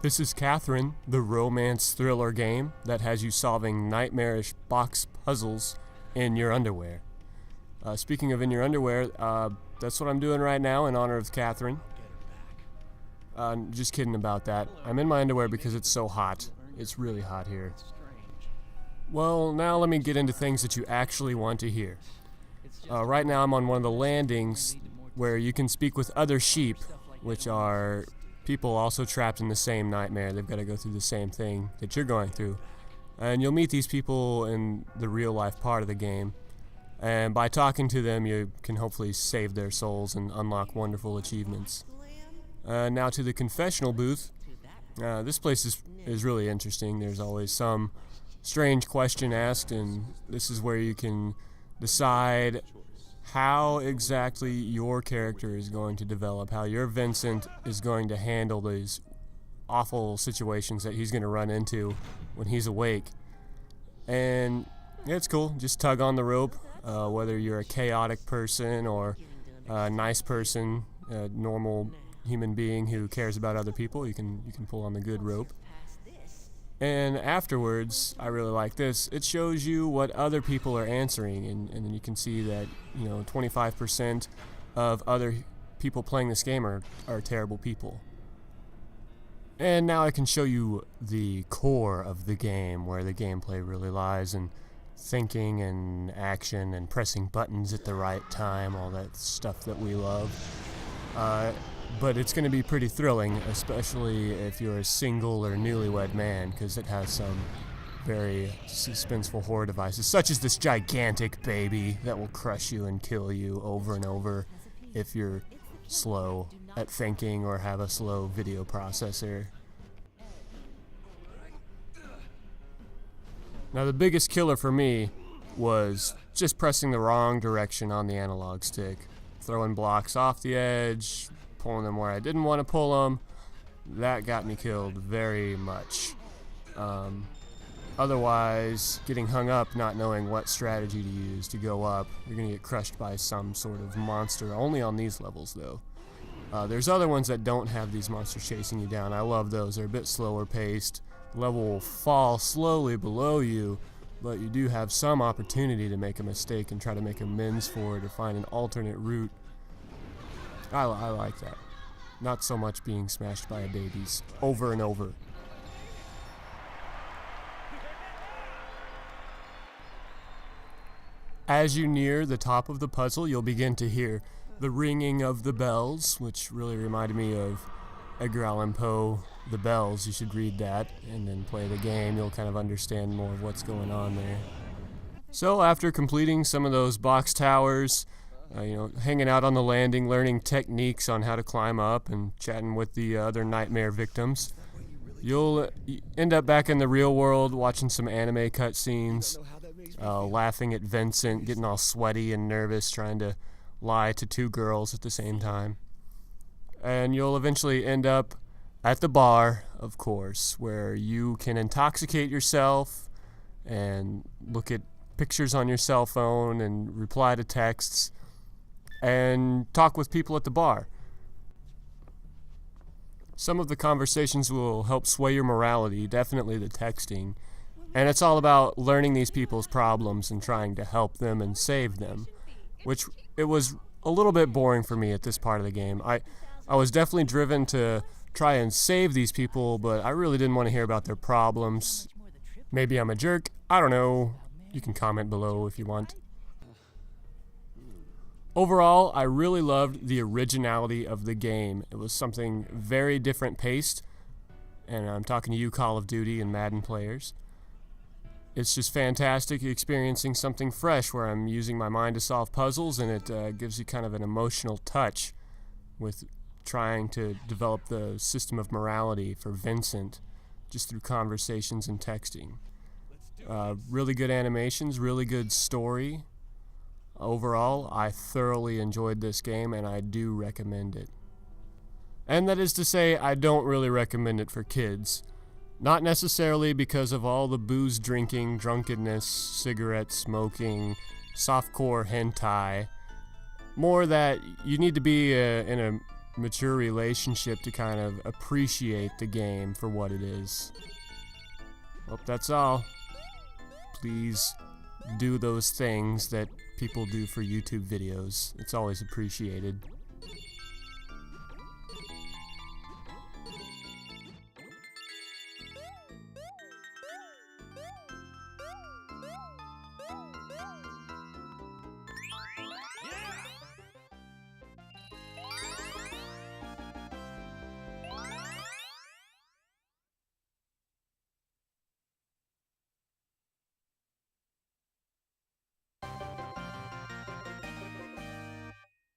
This is Catherine, the romance thriller game that has you solving nightmarish box puzzles in your underwear. Speaking of in your underwear, that's what I'm doing right now in honor of Catherine. Just kidding about that. I'm in my underwear because it's so hot. It's really hot here. Well, now let me get into things that you actually want to hear. Right now I'm on one of the landings where you can speak with other sheep, which are people also trapped in the same nightmare. They've got to go through the same thing that you're going through. And you'll meet these people in the real life part of the game. And by talking to them, you can hopefully save their souls and unlock wonderful achievements. Now to the confessional booth. This place is really interesting. There's always some strange question asked, and this is where you can decide how exactly your character is going to develop, how your Vincent is going to handle these awful situations that he's going to run into when he's awake. And yeah, it's cool. Just tug on the rope, whether you're a chaotic person or a nice person, a normal human being who cares about other people. You can pull on the good rope. And afterwards, I really like this. It shows you what other people are answering, and then you can see that 25% of other people playing this game are terrible people. And now I can show you the core of the game, where the gameplay really lies in thinking and action and pressing buttons at the right time, all that stuff that we love. But it's going to be pretty thrilling, especially if you're a single or newlywed man, because it has some very suspenseful horror devices, such as this gigantic baby that will crush you and kill you over and over if you're slow at thinking or have a slow video processor. Now the biggest killer for me was just pressing the wrong direction on the analog stick, throwing blocks off the edge, pulling them where I didn't want to pull them. That got me killed very much. Otherwise, getting hung up not knowing what strategy to use to go up, you're going to get crushed by some sort of monster, only on these levels though. There's other ones that don't have these monsters chasing you down. I love those. They're a bit slower paced. The level will fall slowly below you, but you do have some opportunity to make a mistake and try to make amends for it or find an alternate route. I like that. Not so much being smashed by babies over and over. As you near the top of the puzzle, you'll begin to hear the ringing of the bells, which really reminded me of Edgar Allan Poe, The Bells. You should read that and then play the game. You'll kind of understand more of what's going on there. So after completing some of those box towers, hanging out on the landing, learning techniques on how to climb up, and chatting with the other nightmare victims, you'll end up back in the real world watching some anime cutscenes, laughing at Vincent, getting all sweaty and nervous, trying to lie to two girls at the same time. And you'll eventually end up at the bar, of course, where you can intoxicate yourself and look at pictures on your cell phone and reply to texts and talk with people at the bar. Some of the conversations will help sway your morality, definitely the texting. And it's all about learning these people's problems and trying to help them and save them, which it was a little bit boring for me at this part of the game. I was definitely driven to try and save these people, but I really didn't want to hear about their problems. Maybe I'm a jerk. I don't know. You can comment below if you want. Overall, I really loved the originality of the game. It was something very different paced, and I'm talking to you Call of Duty and Madden players. It's just fantastic experiencing something fresh where I'm using my mind to solve puzzles, and it gives you kind of an emotional touch with trying to develop the system of morality for Vincent just through conversations and texting. Really good animations, really good story. Overall, I thoroughly enjoyed this game, and I do recommend it. And that is to say, I don't really recommend it for kids. Not necessarily because of all the booze drinking, drunkenness, cigarette smoking, softcore hentai. More that you need to be in a mature relationship to kind of appreciate the game for what it is. Well, that's all. Please do those things that people do for YouTube videos. It's always appreciated.